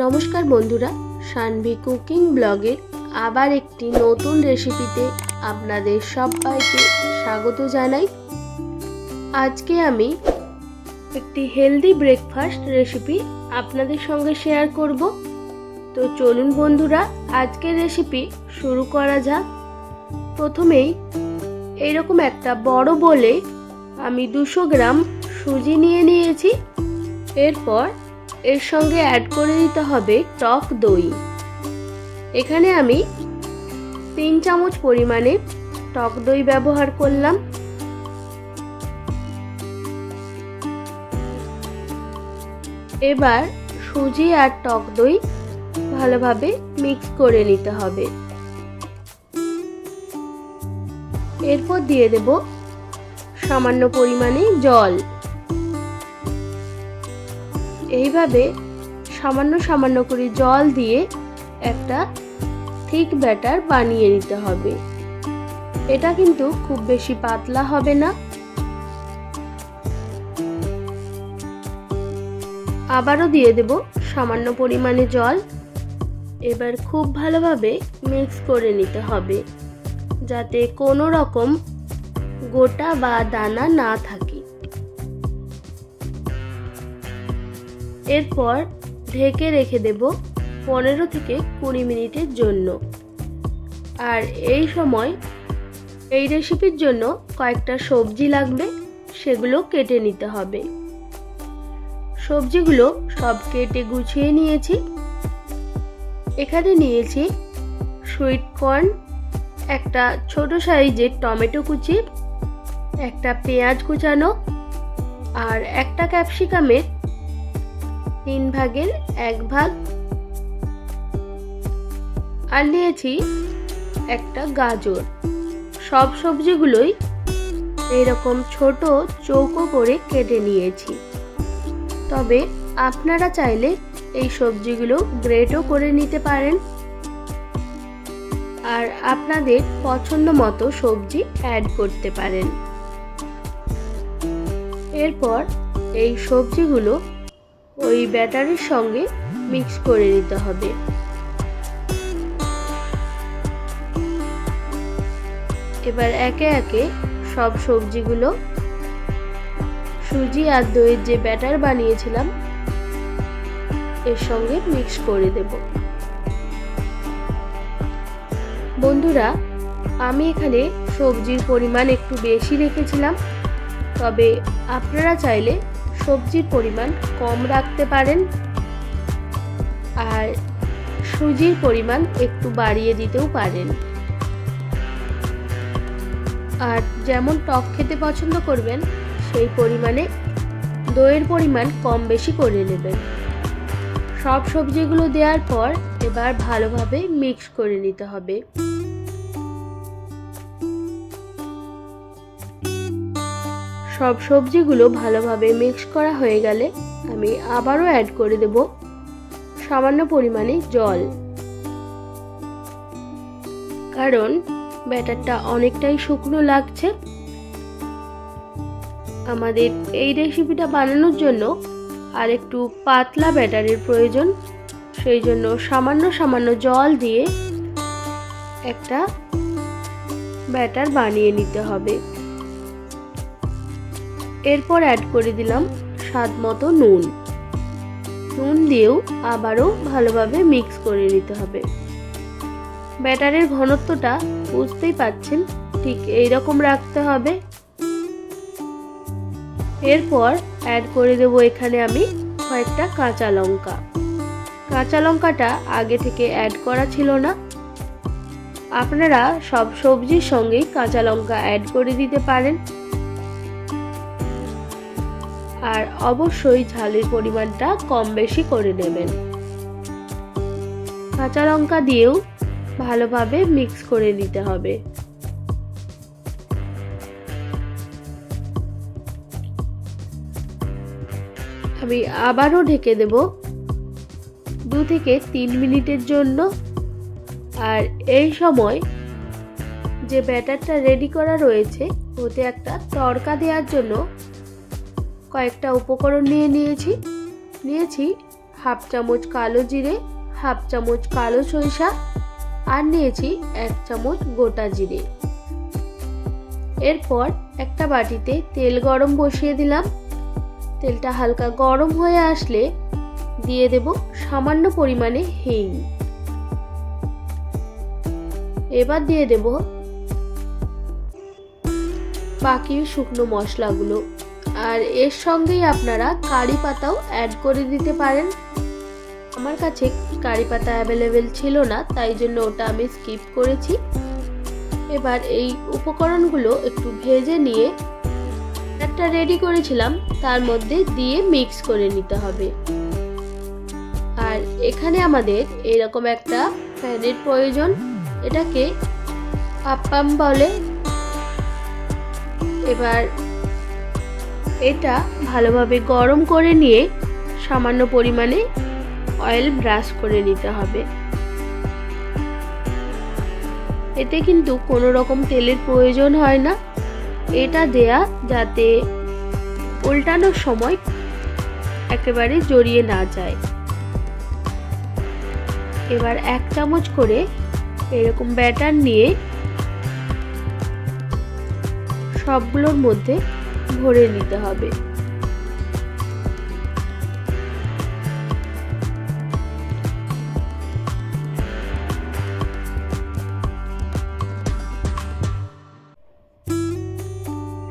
নমস্কার বন্ধুরা, শানভি কুকিং ব্লগের আবার একটি নতুন রেসিপিতে আপনাদের সবাইকে স্বাগত জানাই। আজকে আমি একটি হেলদি ব্রেকফাস্ট রেসিপি আপনাদের সঙ্গে শেয়ার করব। তো চলুন বন্ধুরা, আজকের রেসিপি শুরু করা যাক। প্রথমেই এইরকম একটা বড় বোলে আমি 200 গ্রাম সুজি নিয়ে নিয়েছি। এরপর এর সঙ্গে অ্যাড করে দিতে হবে টক দই। এখানে আমি 3 চামচ পরিমাণে টক দই ব্যবহার করলাম। এবার সুজি আর টক দই ভালোভাবে মিক্স করে নিতে হবে। এরপর দিয়ে দেব সামান্য পরিমাণে জল। এইভাবে সামান্য সামান্য করে জল দিয়ে একটা থিক ব্যাটার বানিয়ে নিতে হবে। এটা কিন্তু খুব বেশি পাতলা হবে না। আবারও দিয়ে দেব সামান্য পরিমাণে জল। এবার খুব ভালোভাবে মিক্স করে নিতে হবে, যাতে কোনো রকম গোটা বা দানা না থাকে। এরপর ঢেকে রেখে দেব 15 থেকে 20 মিনিটের জন্য। আর এই সময় এই রেসিপির জন্য কয়েকটা সবজি লাগবে, সেগুলো কেটে নিতে হবে। সবজিগুলো সব কেটে গুছিয়ে নিয়েছি। এখানে নিয়েছি সুইট কর্ন, একটা ছোট সাইজের টমেটো কুচি, একটা পেঁয়াজ কুচানো, আর একটা ক্যাপসিকামের 3 ভাগের 1 ভাগ, আর নিয়েছি একটা গাজর। সব সবজিগুলোই এরকম ছোট চৌকো করে কেটে নিয়েছি। তবে আপনারা চাইলে এই সবজিগুলো গ্রেটও করে নিতে পারেন, আর আপনাদের পছন্দ মতো সবজি অ্যাড করতে পারেন। এরপর এই সবজিগুলো ওই ব্যাটারের সঙ্গে মিক্স করে নিতে হবে। এবার একে একে সব সবজিগুলো সুজি আর দইয়ের যে ব্যাটার বানিয়েছিলাম এর সঙ্গে মিক্স করে দেব। বন্ধুরা, আমি এখানে সবজির পরিমাণ একটু বেশি রেখেছিলাম, তবে আপনারা চাইলে সবজির পরিমাণ কম রাখতে পারেন, আর সুজির পরিমাণ একটু বাড়িয়ে দিতেও পারেন। আর যেমন টক খেতে পছন্দ করবেন সেই পরিমাণে দইয়ের পরিমাণ কম বেশি করে নেবেন। সব সবজিগুলো দেওয়ার পর এবার ভালোভাবে মিক্স করে নিতে হবে। সব সবজিগুলো ভালোভাবে মিক্স করা হয়ে গেলে আমি আবারও অ্যাড করে দেব সামান্য পরিমাণে জল, কারণ ব্যাটারটা অনেকটাই শুকনো লাগছে। আমাদের এই রেসিপিটা বানানোর জন্য আর একটু পাতলা ব্যাটারের প্রয়োজন, সেই জন্য সামান্য সামান্য জল দিয়ে একটা ব্যাটার বানিয়ে নিতে হবে। এরপর অ্যাড করে দিলাম স্বাদ মতো নুন। নুন দিয়েও আবারও ভালোভাবে মিক্স করে নিতে হবে। ব্যাটারের ঘনত্বটা বুঝতেই পাচ্ছেন, ঠিক এইরকম রাখতে হবে। এরপর অ্যাড করে দেব এখানে আমি কয়েকটা কাঁচা লঙ্কা। কাঁচা লঙ্কাটা আগে থেকে অ্যাড করা ছিল না। আপনারা সব সবজির সঙ্গেই কাঁচা লঙ্কা অ্যাড করে দিতে পারেন, আর অবশ্যই ঝালের পরিমাণটা কম বেশি করে নেবেন। কাঁচা লঙ্কা দিয়েও ভালোভাবে মিক্স করে নিতে হবে। আমি আবারও ঢেকে দেব 2 থেকে 3 মিনিটের জন্য। আর এই সময় যে ব্যাটারটা রেডি করা রয়েছে ওতে একটা তড়কা দেওয়ার জন্য কয়েকটা উপকরণ নিয়েছি হাফ চামচ কালো জিরে, হাফ চামচ কালো সরিষা আর নিয়েছি 1 চামচ গোটা জিরে। এরপর একটা বাটিতে তেল গরম বসিয়ে দিলাম। তেলটা হালকা গরম হয়ে আসলে দিয়ে দেব সামান্য পরিমাণে হিং। এবার দিয়ে দেব বাকি শুকনো মশলাগুলো, আর এর সঙ্গেই আপনারা কারি পাতাও অ্যাড করে দিতে পারেন। আমার কাছে কারি পাতা অ্যাভেলেবেল ছিল না, তাই জন্য ওটা আমি স্কিপ করেছি। এবার এই উপকরণগুলো একটু ভেজে নিয়ে একটা রেডি করেছিলাম তার মধ্যে দিয়ে মিক্স করে নিতে হবে। আর এখানে আমাদের এরকম একটা প্যানের প্রয়োজন, এটাকে আপ্পাম বলে। এবার এটা ভালোভাবে গরম করে নিয়ে সামান্য পরিমাণে অয়েল ব্রাশ করে নিতে হবে। এতে কিন্তু কোনো রকম তেলের প্রয়োজন হয় না, এটা দেয়া যাতে উল্টানোর সময় একেবারে জড়িয়ে না যায়। এবার 1 চামচ করে এরকম ব্যাটার নিয়ে সবগুলোর মধ্যে ভরে নিতে হবে।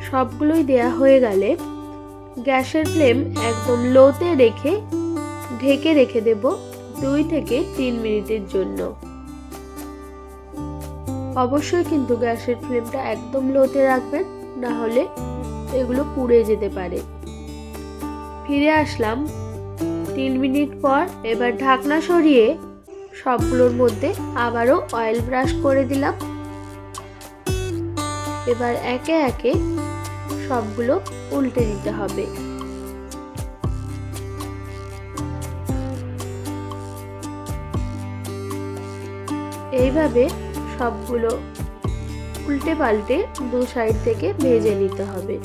সবগুলোই দেয়া হয়ে গেলে গ্যাসের ফ্লেম একদম লোতে রেখে ঢেকে রেখে দেব 2 থেকে 3 মিনিটের জন্য। অবশ্যই কিন্তু গ্যাসের ফ্লেমটা একদম লোতে রাখবেন, না হলে এগুলো পুড়ে যেতে পারে। ফিরে আসলাম 3 মিনিট পর। এবার ঢাকনা সরিয়ে সবগুলোর মধ্যে আবারও অয়েল ব্রাশ করে দিলাম। এবার একে একে সবগুলো উল্টে দিতে হবে। এইভাবে সবগুলো উল্টে পাল্টে 2 সাইড থেকে ভেজে নিতে হবে।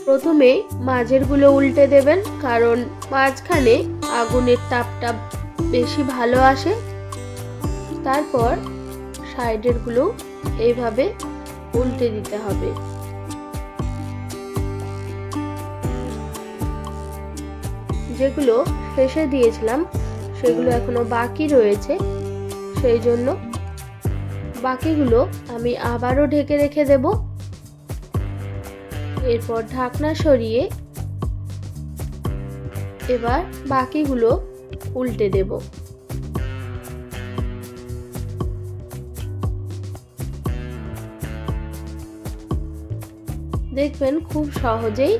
প্রথমে মাঝেরগুলো উল্টে দেবেন, কারণ মাঝখানে আগুনের তাপটা বেশি ভালো আসে। তারপর সাইডের গুলো এইভাবে উল্টে দিতে হবে। যেগুলো শেষে দিয়েছিলাম সেগুলো এখনো বাকি রয়েছে, সেই জন্য বাকিগুলো আমি আবারও ঢেকে রেখে দেব। এরপর ঢাকনা সরিয়ে এবার বাকিগুলো উল্টে দেব। দেখবেন খুব সহজেই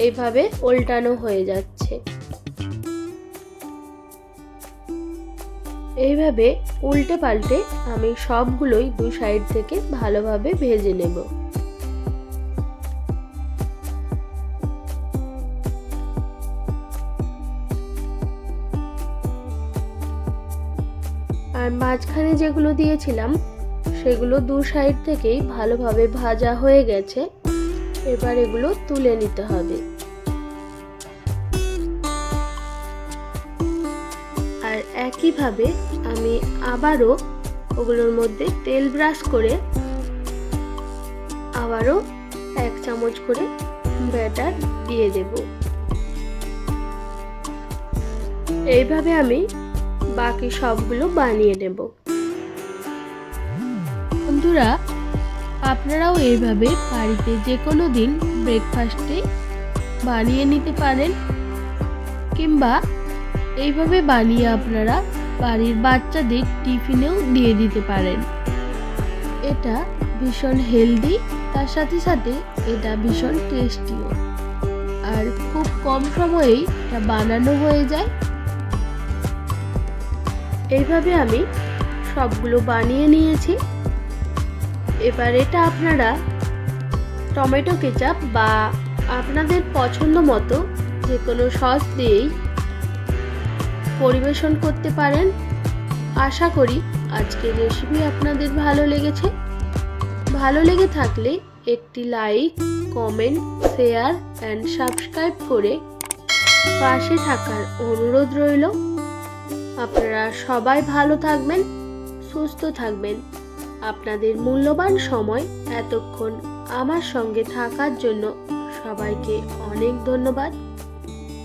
এইভাবে উল্টানো হয়ে যাচ্ছে। এইভাবে উল্টে পাল্টে আমি সবগুলোই 2 সাইড থেকে ভালোভাবে ভেজে নেব। আর মাঝখানে যেগুলো দিয়েছিলাম সেগুলো 2 সাইড থেকেই ভালোভাবে ভাজা হয়ে গেছে। এবার এগুলো তুলে নিতে হবে। আর একইভাবে আমি আবারও ওগুলোর মধ্যে তেল ব্রাশ করে আবারও 1 চামচ করে ব্যাটার দিয়ে দেব। এইভাবে আমি বাকি সবগুলো বানিয়ে নেব। বন্ধুরা, আপনারাও এইভাবে বাড়িতে যে কোনো দিন ব্রেকফাস্টে বানিয়ে নিতে পারেন, কিংবা এইভাবে বানিয়ে আপনারা বাড়ির বাচ্চাদের টিফিনেও দিয়ে দিতে পারেন। এটা ভীষণ হেলদি, তার সাথে সাথে এটা ভীষণ টেস্টিও, আর খুব কম সময়েই এটা বানানো হয়ে যায়। এইভাবে আমি সবগুলো বানিয়ে নিয়েছি। এবার এটা আপনারা টমেটো কেচাপ বা আপনাদের পছন্দ মতো যে কোনো সস দিয়েই পরিবেশন করতে পারেন। আশা করি আজকের রেসিপি আপনাদের ভালো লেগেছে। ভালো লেগে থাকলে একটি like, comment, share and subscribe করে পাশে থাকার অনুরোধ রইল। আপনারা সবাই ভালো থাকবেন, সুস্থ থাকবেন। আপনাদের মূল্যবান সময় এতক্ষণ আমার সঙ্গে থাকার জন্য সবাইকে অনেক ধন্যবাদ।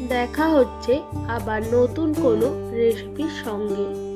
দেখা হচ্ছে আবার নতুন কোনো রেসিপির সঙ্গে।